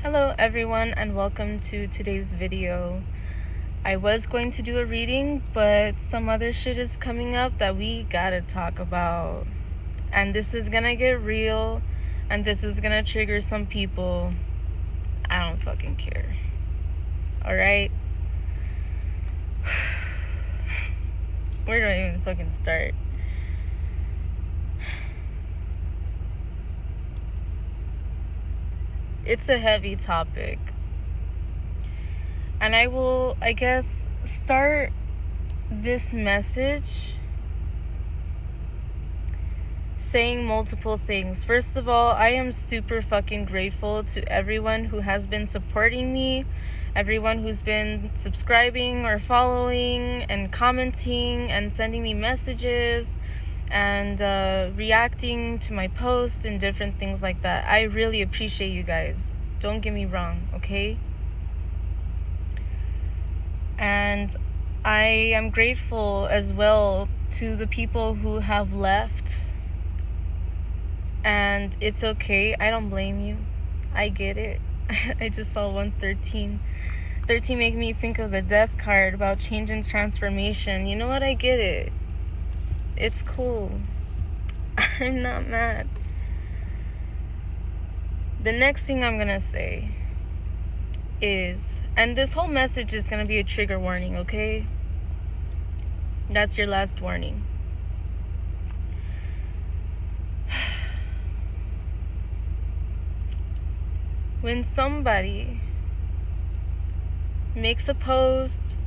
Hello everyone and welcome to today's video. I was going to do a reading, but some other shit is coming up that we gotta talk about. And this is gonna get real, and this is gonna trigger some people. I don't fucking care. Alright? Where do I even fucking start? It's a heavy topic. And I will, I guess, start this message saying multiple things. First of all, I am super fucking grateful to everyone who has been supporting me, everyone who's been subscribing or following and commenting and sending me messages and reacting to my posts and different things like that. I really appreciate you guys. Don't get me wrong, okay? And I am grateful as well to the people who have left. And it's okay. I don't blame you. I get it. I just saw 113. 13 make me think of the death card about change and transformation. You know what? I get it. It's cool. I'm not mad. The next thing I'm gonna say is, and this whole message is gonna be a trigger warning, okay? That's your last warning. When somebody makes a post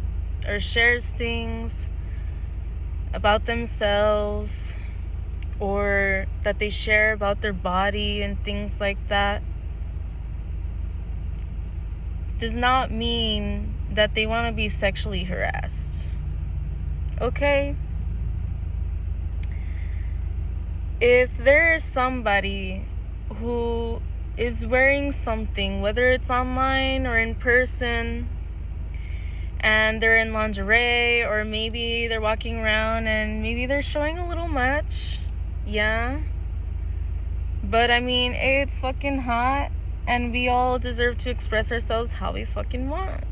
or shares things about themselves, or that they share about their body and things like that, does not mean that they want to be sexually harassed. Okay? If there is somebody who is wearing something, whether it's online or in person, and they're in lingerie, or maybe they're walking around and maybe they're showing a little much, yeah, but I mean, it's fucking hot and we all deserve to express ourselves how we fucking want.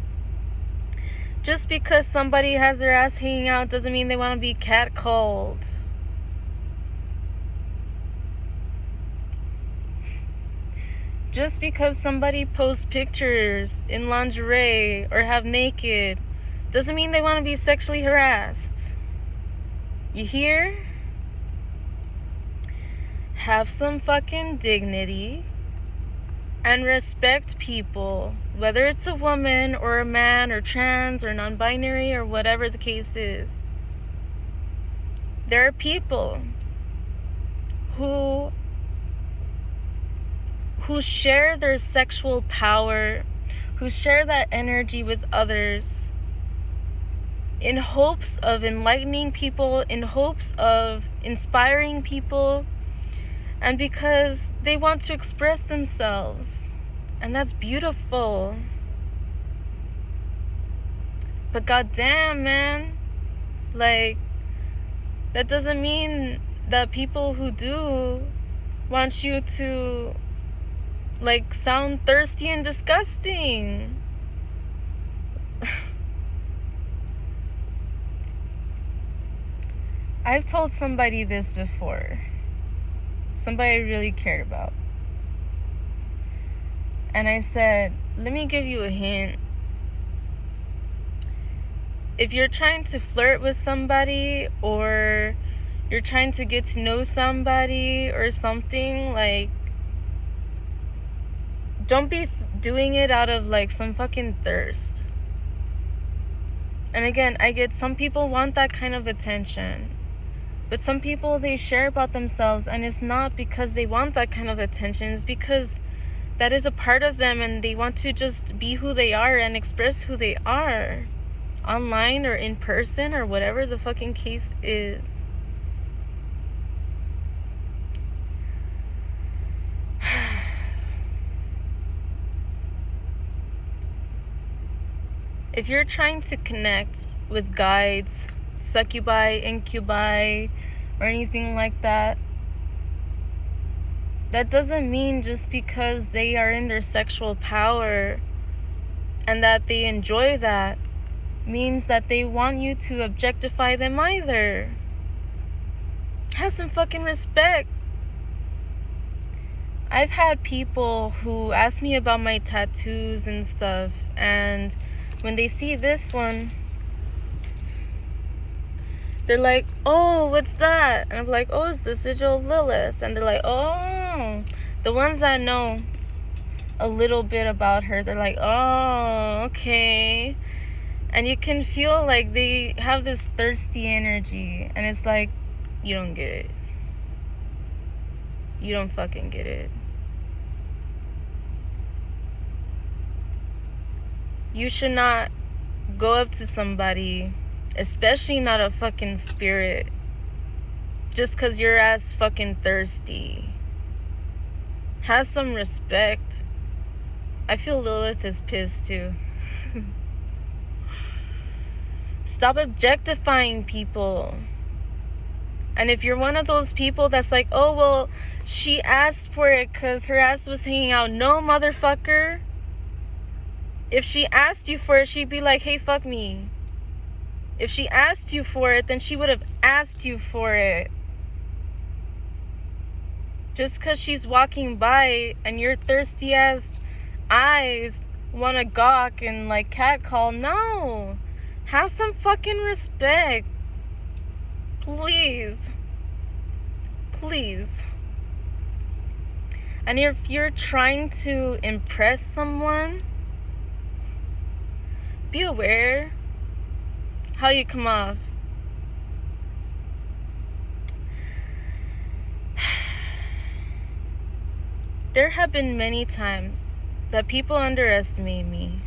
Just because somebody has their ass hanging out doesn't mean they want to be catcalled. Just because somebody posts pictures in lingerie or have naked doesn't mean they want to be sexually harassed. You hear? Have some fucking dignity and respect people, whether it's a woman or a man or trans or non-binary or whatever the case is. There are people who share their sexual power, who share that energy with others in hopes of enlightening people, in hopes of inspiring people, and because they want to express themselves. And that's beautiful. But goddamn, man, like, that doesn't mean that people who do want you to, like, sound thirsty and disgusting. I've told somebody this before. Somebody I really cared about. And I said, let me give you a hint. If you're trying to flirt with somebody, or you're trying to get to know somebody or something, like, don't be doing it out of like some fucking thirst. And again, I get some people want that kind of attention, but some people, they share about themselves and it's not because they want that kind of attention. It's because that is a part of them and they want to just be who they are and express who they are online or in person or whatever the fucking case is. If you're trying to connect with guides, succubi, incubi, or anything like that, That doesn't mean just because they are in their sexual power and that they enjoy that means that they want you to objectify them either. Have some fucking respect. I've had people who ask me about my tattoos and stuff, and when they see this one, they're like, oh, what's that? And I'm like, oh, it's the sigil of Lilith. And they're like, oh, the ones that know a little bit about her, they're like, oh, okay. And you can feel like they have this thirsty energy, and it's like, you don't get it. You don't fucking get it. You should not go up to somebody, especially not a fucking spirit, just because your ass fucking thirsty. Have some respect. I feel Lilith is pissed too. Stop objectifying people. And if you're one of those people that's like, oh, well, she asked for it because her ass was hanging out. No, motherfucker. If she asked you for it, she'd be like, hey, fuck me. If she asked you for it, then she would have asked you for it. Just because she's walking by and your thirsty ass eyes want to gawk and like catcall, no. Have some fucking respect. Please. Please. And if you're trying to impress someone, be aware how you come off. There have been many times that people underestimate me.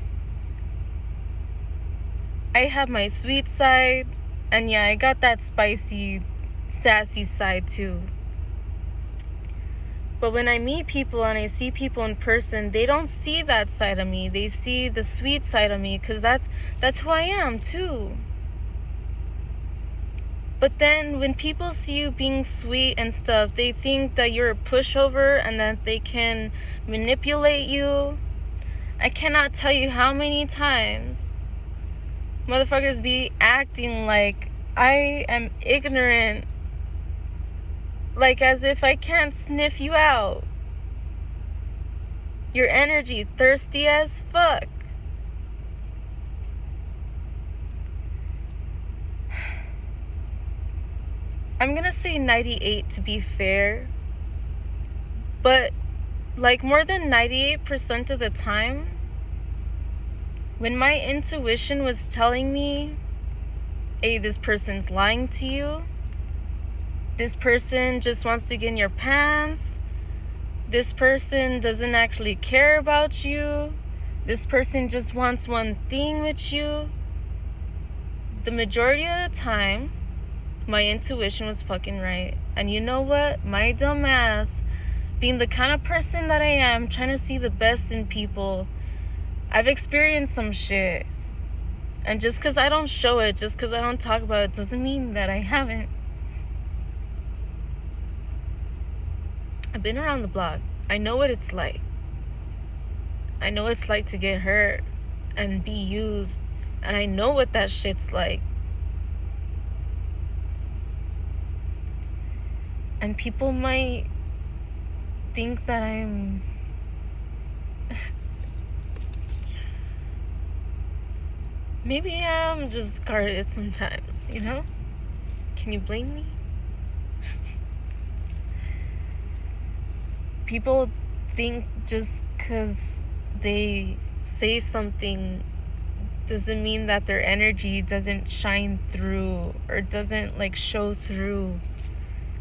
I have my sweet side, and yeah, I got that spicy, sassy side too. But when I meet people and I see people in person, they don't see that side of me. They see the sweet side of me, because that's who I am too. But then when people see you being sweet and stuff, they think that you're a pushover and that they can manipulate you. I cannot tell you how many times motherfuckers be acting like I am ignorant, like as if I can't sniff you out. Your energy thirsty as fuck. I'm gonna say 98 to be fair, but like more than 98% of the time, when my intuition was telling me, hey, this person's lying to you, this person just wants to get in your pants, this person doesn't actually care about you, this person just wants one thing with you, the majority of the time, my intuition was fucking right. And you know what? My dumb ass, being the kind of person that I am, trying to see the best in people, I've experienced some shit. And just because I don't show it, just because I don't talk about it, doesn't mean that I haven't. I've been around the block. I know what it's like. I know what it's like to get hurt and be used. And I know what that shit's like. And people might think that I'm... Maybe I'm just guarded sometimes, you know? Can you blame me? People think just because they say something doesn't mean that their energy doesn't shine through or doesn't like show through.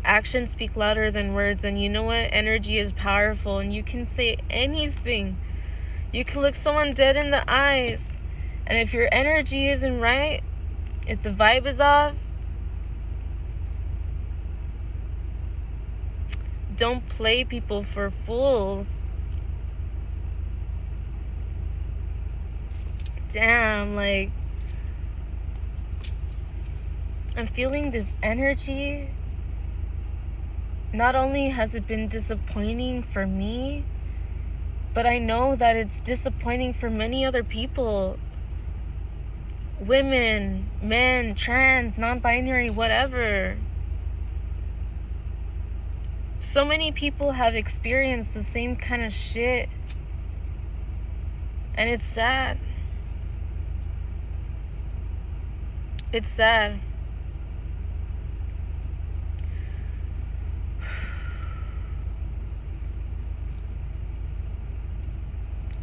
Actions speak louder than words, and you know what? Energy is powerful, and you can say anything. You can look someone dead in the eyes, and if your energy isn't right, if the vibe is off, don't play people for fools. Damn, like, I'm feeling this energy. not only has it been disappointing for me, but I know that it's disappointing for many other people. Women, men, trans, non-binary, whatever. So many people have experienced the same kind of shit. And it's sad. It's sad.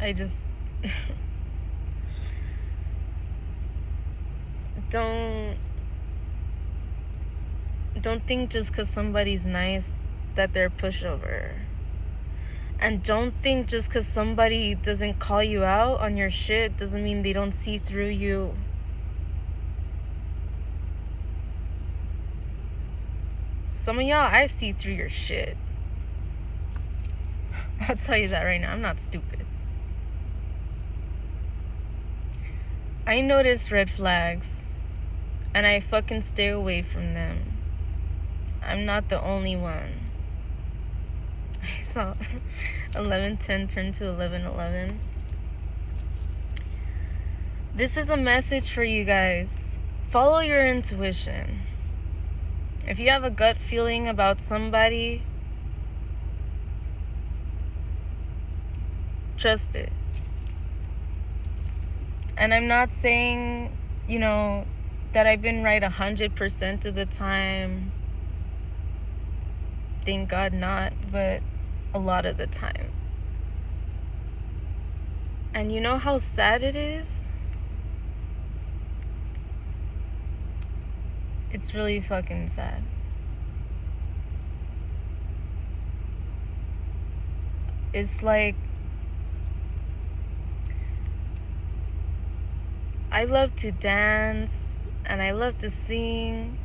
I just don't think just because somebody's nice that they're a pushover. And don't think just because somebody doesn't call you out on your shit doesn't mean they don't see through you. Some of y'all, I see through your shit. I'll tell you that right now. I'm not stupid. I notice red flags, and I fucking stay away from them. I'm not the only one. I saw 11:10 turn to 11:11. This is a message for you guys. Follow your intuition. If you have a gut feeling about somebody, trust it. And I'm not saying, that I've been right 100% of the time. Thank God not, but a lot of the times. And you know how sad it is? It's really fucking sad. It's like, I love to dance and I love to sing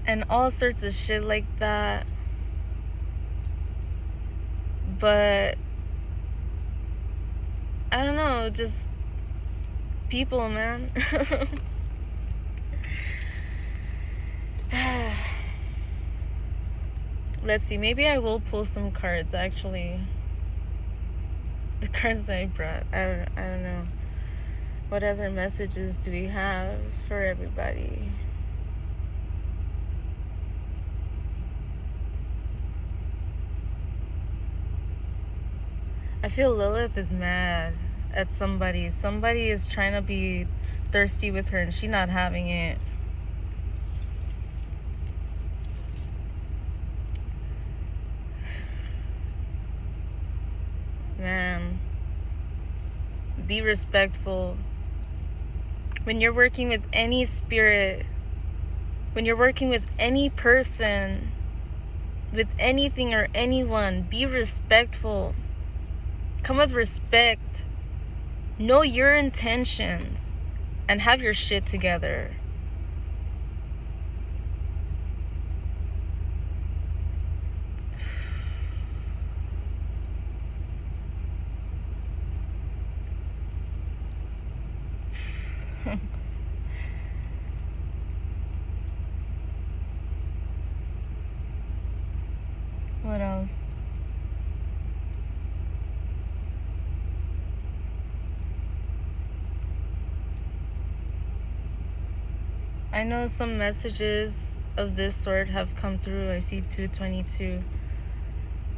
and all sorts of shit like that. But I don't know, just people, man. Let's see, maybe I will pull some cards actually. The cards that I brought. I don't know. What other messages do we have for everybody? I feel Lilith is mad at somebody. Somebody is trying to be thirsty with her and she's not having it. Man, be respectful. When you're working with any spirit, when you're working with any person, with anything or anyone, be respectful. Come with respect. Know your intentions and have your shit together. What else? I know some messages of this sort have come through. I see 222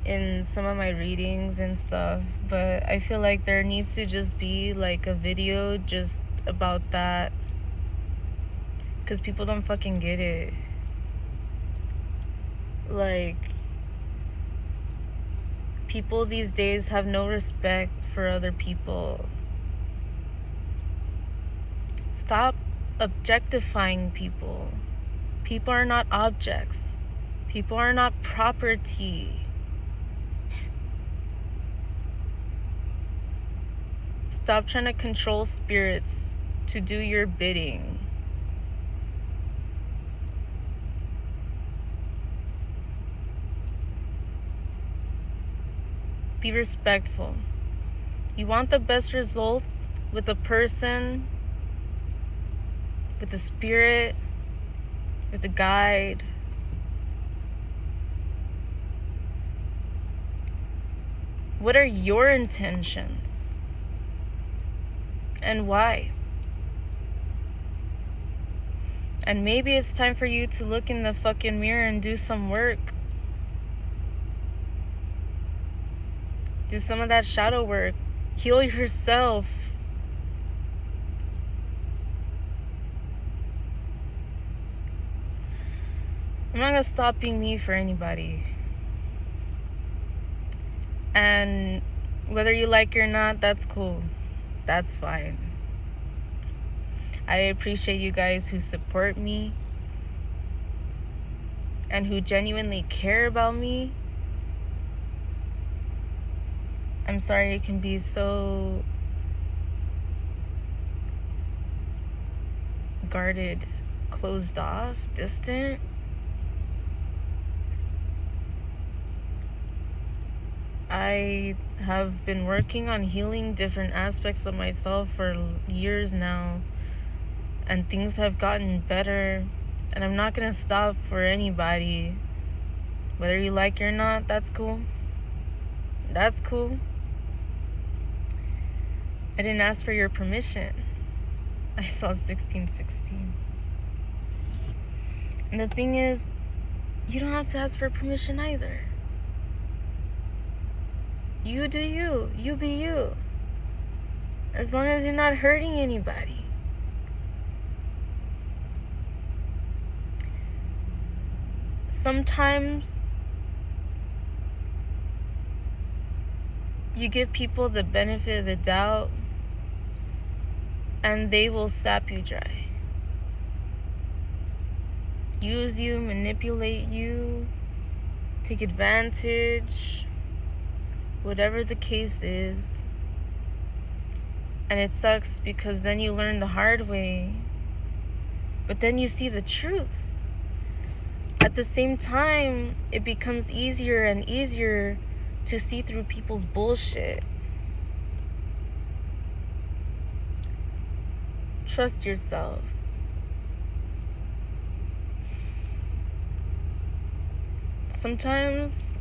in some of my readings and stuff, but I feel like there needs to just be like a video just about that, because people don't fucking get it. Like, people these days have no respect for other people. Stop objectifying people. People are not objects. People are not property. Stop trying to control spirits to do your bidding. Be respectful. You want the best results with a person, with a spirit, with a guide. What are your intentions? And why? And maybe it's time for you to look in the fucking mirror and do some work. Do some of that shadow work. Heal yourself. I'm not gonna stop being me for anybody. And whether you like it or not, that's cool. That's fine. I appreciate you guys who support me and who genuinely care about me. I'm sorry it can be so guarded, closed off, distant. I have been working on healing different aspects of myself for years now, and things have gotten better, and I'm not gonna stop for anybody. Whether you like it or not, that's cool. That's cool. I didn't ask for your permission. I saw 1616. And the thing is, you don't have to ask for permission either. You do you. You be you. As long as you're not hurting anybody. Sometimes you give people the benefit of the doubt and they will sap you dry. Use you, manipulate you, take advantage, whatever the case is. And it sucks because then you learn the hard way, but then you see the truth. At the same time, it becomes easier and easier to see through people's bullshit. Trust yourself. Sometimes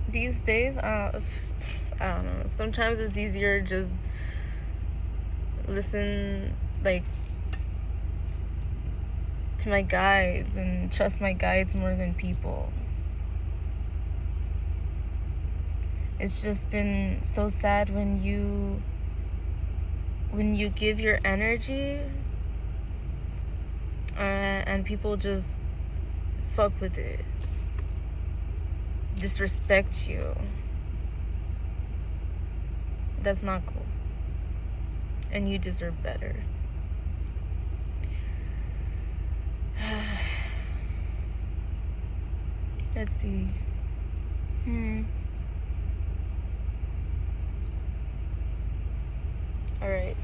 these days, I don't know. Sometimes it's easier to just listen, like, to my guides and trust my guides more than people. It's just been so sad when you give your energy and people just fuck with it, disrespect you. That's not cool. And you deserve better. Let's see. All right.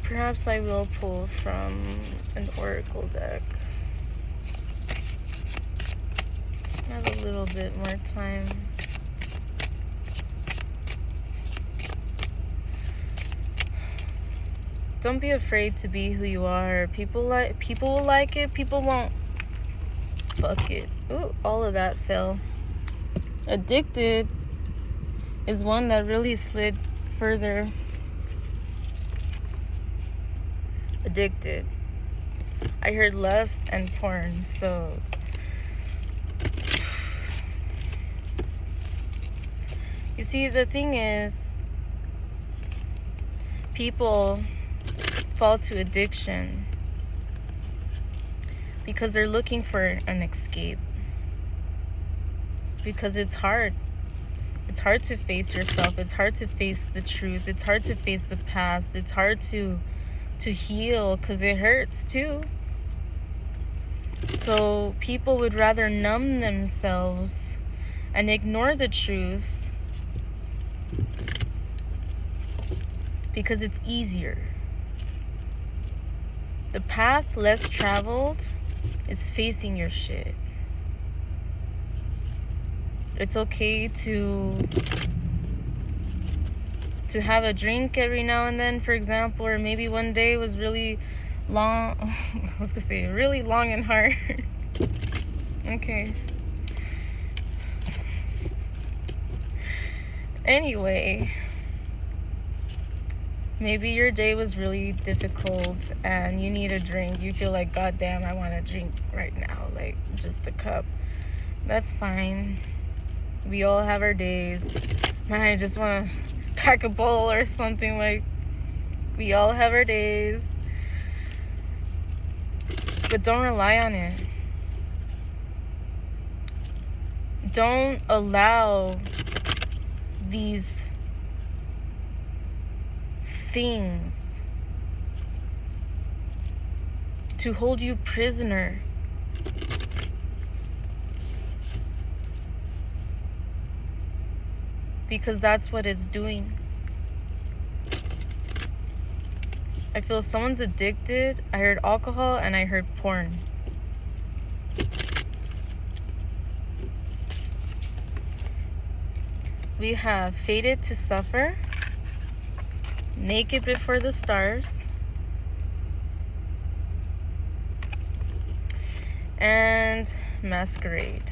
Perhaps I will pull from an oracle deck. I have a little bit more time. Don't be afraid to be who you are. People will like it, people won't. Fuck it. Ooh, all of that fell. Addicted is one that really slid further. Addicted. I heard lust and porn, so you see, the thing is, people fall to addiction because they're looking for an escape. Because it's hard. It's hard to face yourself. It's hard to face the truth. It's hard to face the past. It's hard to heal because it hurts too. So people would rather numb themselves and ignore the truth because it's easier. The path less traveled is facing your shit. It's okay to have a drink every now and then, for example, or maybe one day was really long, I was gonna say really long and hard. Okay. Anyway, maybe your day was really difficult and you need a drink. You feel like, God damn, I want a drink right now, like just a cup. That's fine. We all have our days. Man, I just want to pack a bowl or something. Like, we all have our days. But don't rely on it. Don't allow these things to hold you prisoner. Because that's what it's doing. I feel someone's addicted. I heard alcohol and I heard porn. We have fated to suffer, naked before the stars, and masquerade.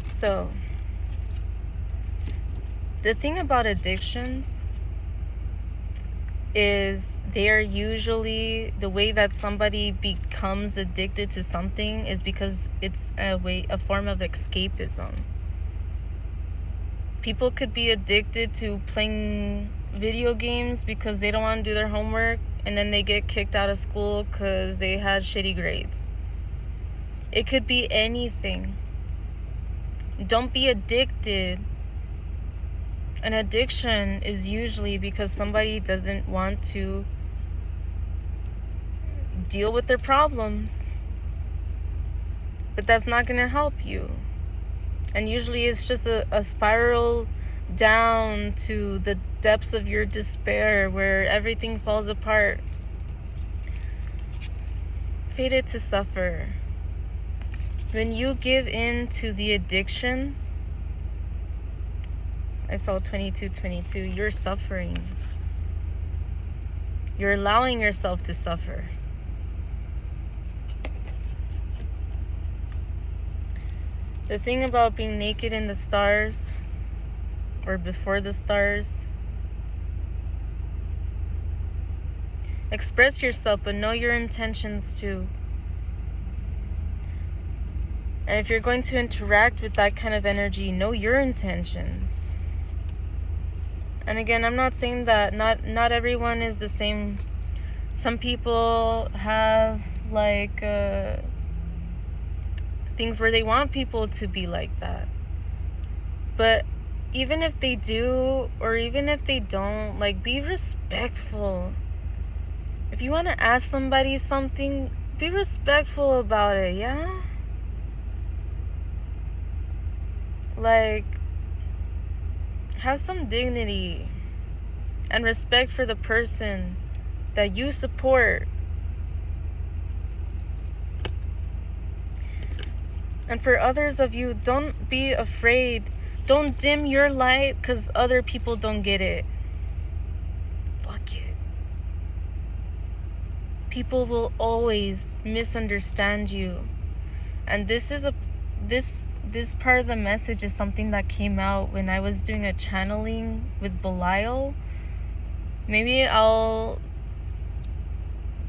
So, the thing about addictions is they are usually, the way that somebody becomes addicted to something is because it's a form of escapism. People could be addicted to playing video games because they don't want to do their homework, and then they get kicked out of school because they had shitty grades. It could be anything. Don't be addicted. An addiction is usually because somebody doesn't want to deal with their problems. But that's not going to help you. And usually it's just a spiral down to the depths of your despair where everything falls apart. Fated to suffer. When you give in to the addictions, I saw 2222, you're suffering. You're allowing yourself to suffer. The thing about being naked in the stars, or before the stars, express yourself, but know your intentions too. And if you're going to interact with that kind of energy, know your intentions. And again, I'm not saying that not everyone is the same. Some people have like things where they want people to be like that. But even if they do, or even if they don't, like, be respectful. If you want to ask somebody something, be respectful about it, yeah? Like, have some dignity and respect for the person that you support. And for others of you, don't be afraid. Don't dim your light because other people don't get it. Fuck it. People will always misunderstand you. And this part of the message is something that came out when I was doing a channeling with Belial. Maybe I'll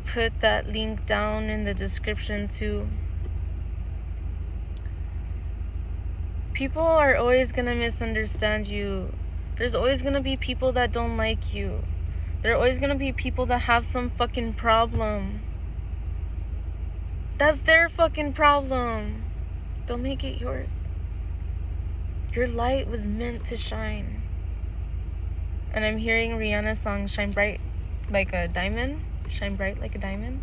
put that link down in the description too. People are always gonna misunderstand you. There's always gonna be people that don't like you. There are always gonna be people that have some fucking problem. That's their fucking problem. Don't make it yours. Your light was meant to shine. And I'm hearing Rihanna's song, Shine Bright Like a Diamond. Shine bright like a diamond.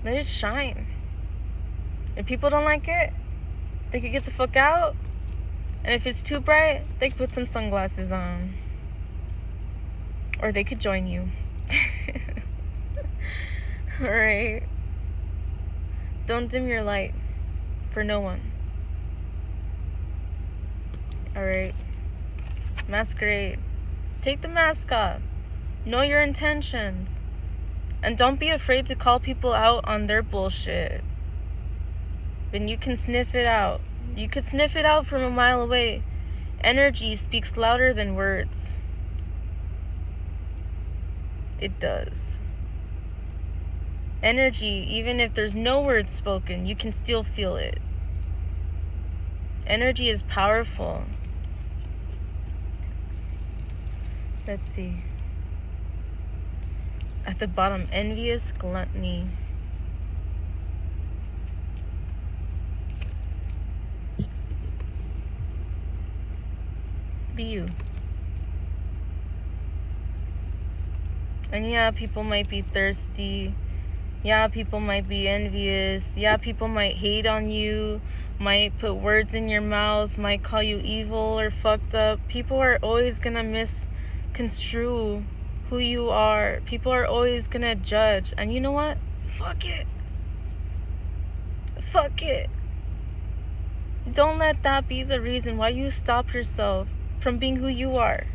Let it shine. If people don't like it, they could get the fuck out. And if it's too bright, they could put some sunglasses on. Or they could join you. Alright. Don't dim your light for no one. Alright. Masquerade. Take the mask off. Know your intentions. And don't be afraid to call people out on their bullshit. When you can sniff it out. You could sniff it out from a mile away. Energy speaks louder than words. It does. Energy, even if there's no words spoken, you can still feel it. Energy is powerful. Let's see. At the bottom, envious gluttony. Be you. And yeah, people might be thirsty. Yeah, people might be envious. Yeah, people might hate on you, might put words in your mouth, might call you evil or fucked up. People are always gonna misconstrue who you are. People are always gonna judge. And you know what? Fuck it. Fuck it. Don't let that be the reason why you stop yourself from being who you are.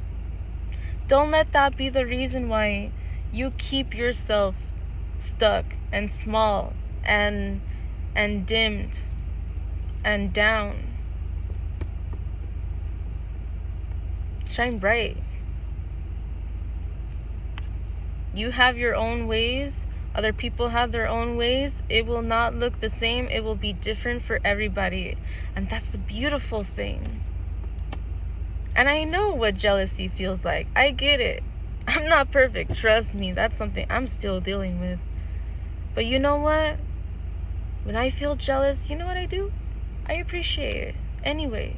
Don't let that be the reason why you keep yourself stuck and small and dimmed and down. Shine bright. You have your own ways. Other people have their own ways. It will not look the same. It will be different for everybody. And that's the beautiful thing. And I know what jealousy feels like. I get it. I'm not perfect. Trust me. That's something I'm still dealing with. But you know what? When I feel jealous, you know what I do? I appreciate it. Anyway.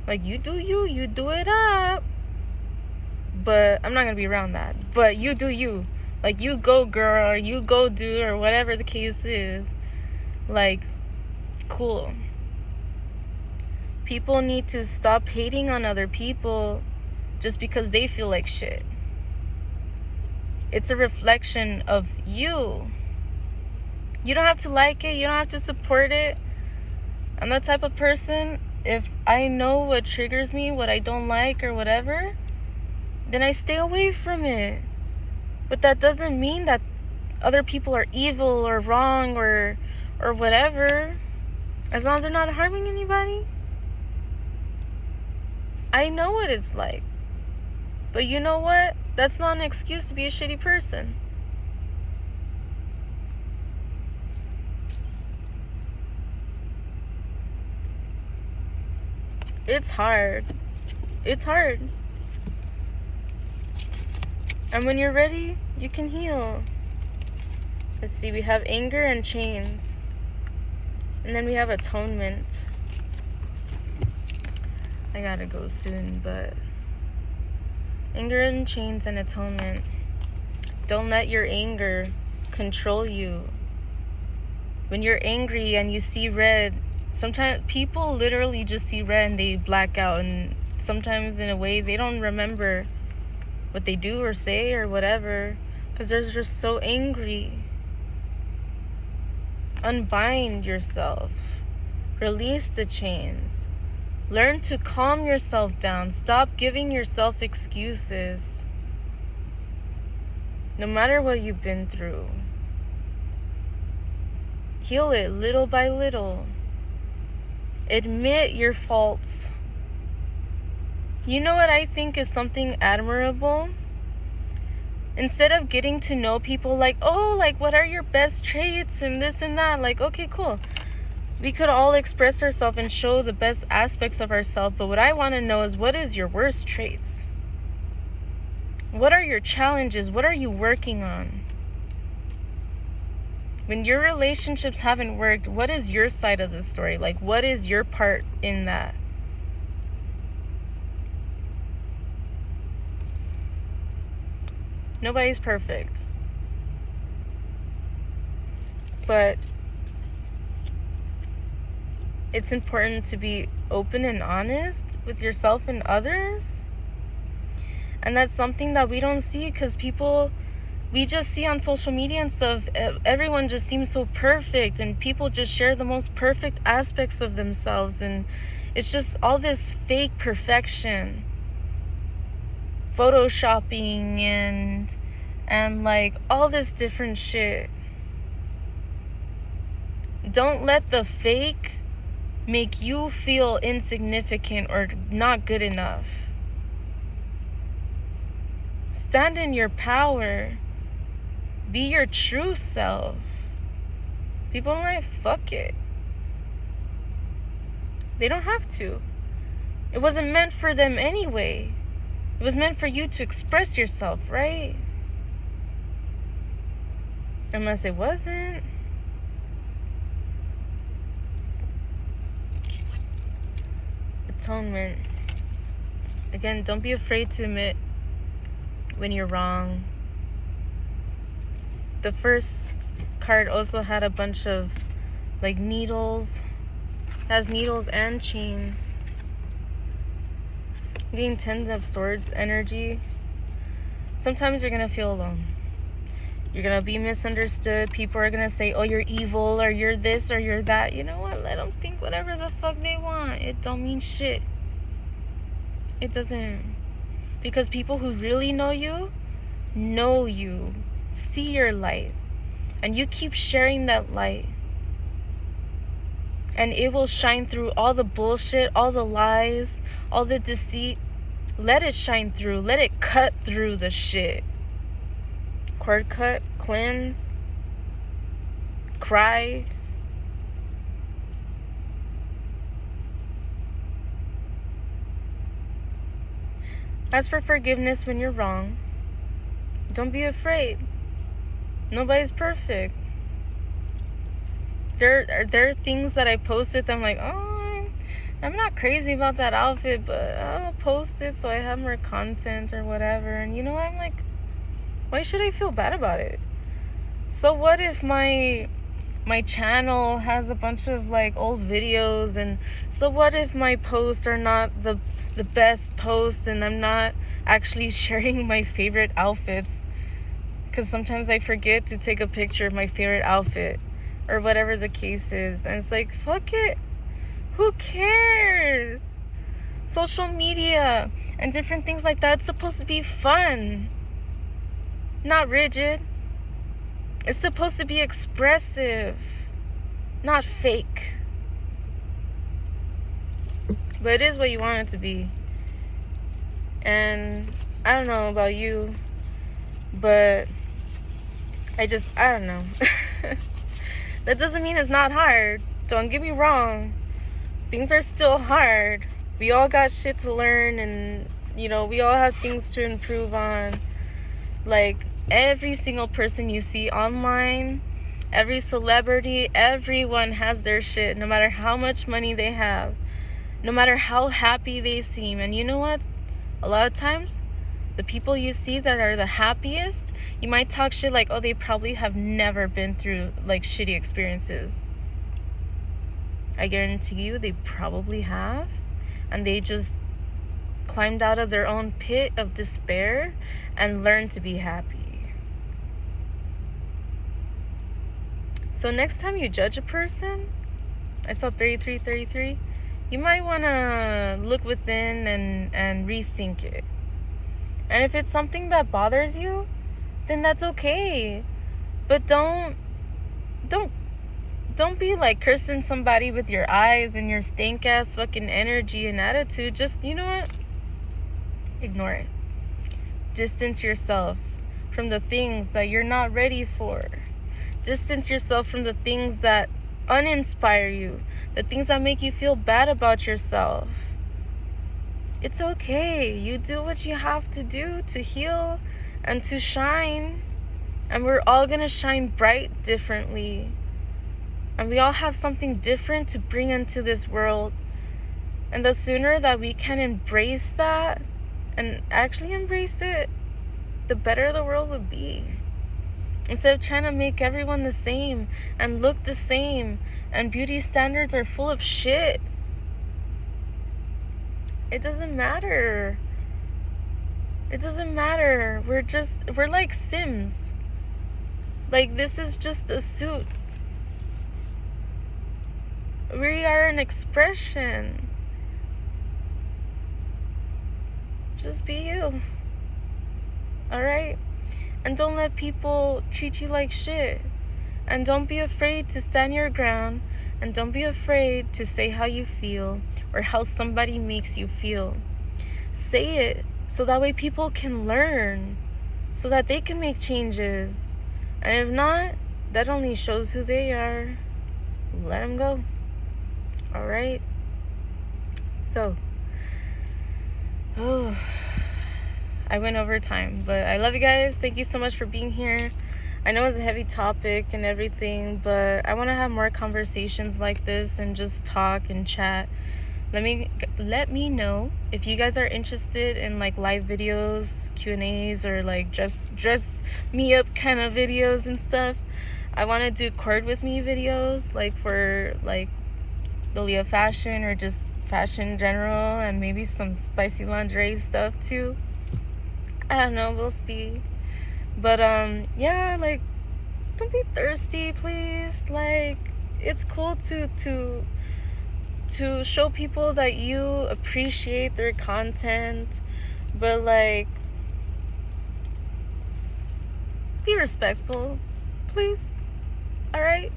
Like, you do you. You do it up. But I'm not going to be around that. But you do you. Like, you go girl, or you go dude, or whatever the case is. Like, cool. People need to stop hating on other people just because they feel like shit. It's a reflection of you. You don't have to like it. You don't have to support it. I'm the type of person, if I know what triggers me, what I don't like or whatever, then I stay away from it. But that doesn't mean that other people are evil or wrong or whatever. As long as they're not harming anybody. I know what it's like. But you know what? That's not an excuse to be a shitty person. It's hard. It's hard. And when you're ready, you can heal. Let's see, we have anger and chains. And then we have atonement. I gotta go soon, but anger and chains and atonement. Don't let your anger control you. When you're angry and you see red, sometimes people literally just see red and they black out. And sometimes in a way they don't remember what they do or say or whatever, because they're just so angry. Unbind yourself. Release the chains. Learn to calm yourself down. Stop giving yourself excuses. No matter what you've been through. Heal it little by little. Admit your faults. You know what I think is something admirable? Instead of getting to know people like, oh, like, what are your best traits and this and that? Like, okay, cool. We could all express ourselves and show the best aspects of ourselves. But what I want to know is, what is your worst traits? What are your challenges? What are you working on? When your relationships haven't worked, what is your side of the story? Like, what is your part in that? Nobody's perfect. But it's important to be open and honest with yourself and others. And that's something that we don't see, because we just see on social media and stuff, everyone just seems so perfect, and people just share the most perfect aspects of themselves, and it's just all this fake perfection. photoshopping and like all this different shit. Don't let the fake make you feel insignificant or not good enough. Stand in your power. Be your true self. People are like, fuck it. They don't have to. It wasn't meant for them anyway. It was meant for you to express yourself, right? Unless it wasn't. Atonement. Again, don't be afraid to admit when you're wrong. The first card also had a bunch of like needles. It has needles and chains. I'm getting 10 of Swords energy. Sometimes you're gonna feel alone. You're gonna be misunderstood. People are gonna say, oh, you're evil, or you're this, or you're that. You know what? Let them think whatever the fuck they want. It don't mean shit. It doesn't. Because people who really know you, see your light. And you keep sharing that light. And it will shine through all the bullshit, all the lies, all the deceit. Let it shine through. Let it cut through the shit. Cord cut, cleanse, cry. Ask for forgiveness when you're wrong. Don't be afraid. Nobody's perfect. There are things that I posted that I'm like, oh, I'm not crazy about that outfit, but I'll post it so I have more content or whatever. And you know, I'm like, why should I feel bad about it? So what if my channel has a bunch of like old videos, and so what if my posts are not the best posts and I'm not actually sharing my favorite outfits? Because sometimes I forget to take a picture of my favorite outfit or whatever the case is. And it's like, fuck it. Who cares? Social media and different things like that, it's supposed to be fun. Not rigid. It's supposed to be expressive. Not fake. But it is what you want it to be. And I don't know about you, but I don't know. That doesn't mean it's not hard. Don't get me wrong. Things are still hard. We all got shit to learn, and, you know, we all have things to improve on. Like, every single person you see online, every celebrity, everyone has their shit, no matter how much money they have, no matter how happy they seem. And you know what? A lot of times, the people you see that are the happiest, you might talk shit like, oh, they probably have never been through like shitty experiences. I guarantee you they probably have, and they just climbed out of their own pit of despair and learned to be happy. So next time you judge a person, I saw 33, you might want to look within and rethink it. And if it's something that bothers you, then that's okay. But don't be like cursing somebody with your eyes and your stank ass fucking energy and attitude. Just, you know what? Ignore it. Distance yourself from the things that you're not ready for. Distance yourself from the things that uninspire you, the things that make you feel bad about yourself. It's okay. You do what you have to do to heal and to shine. And we're all gonna shine bright differently. And we all have something different to bring into this world. And the sooner that we can embrace that and actually embrace it, the better the world would be. Instead of trying to make everyone the same and look the same, and beauty standards are full of shit. It doesn't matter. It doesn't matter. We're like Sims. Like, this is just a suit. We are an expression. Just be you. all right? And don't let people treat you like shit. And don't be afraid to stand your ground. And don't be afraid to say how you feel or how somebody makes you feel. Say it so that way people can learn, so that they can make changes. And if not, that only shows who they are. Let them go. All right? So, I went over time, but I love you guys. Thank you so much for being here. I know it's a heavy topic and everything, but I want to have more conversations like this and just talk and chat. Let me know if you guys are interested in like live videos, Q&As, or like just dress me up kind of videos and stuff. I want to do cord with me videos, like for like the Leo fashion or just fashion in general, and maybe some spicy lingerie stuff too. I don't know, we'll see. But yeah, like, don't be thirsty, please. Like, it's cool to show people that you appreciate their content, but like, be respectful, please. All right?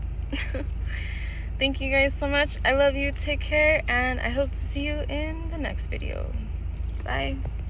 Thank you guys so much. I love you. Take care, and I hope to see you in the next video. Bye.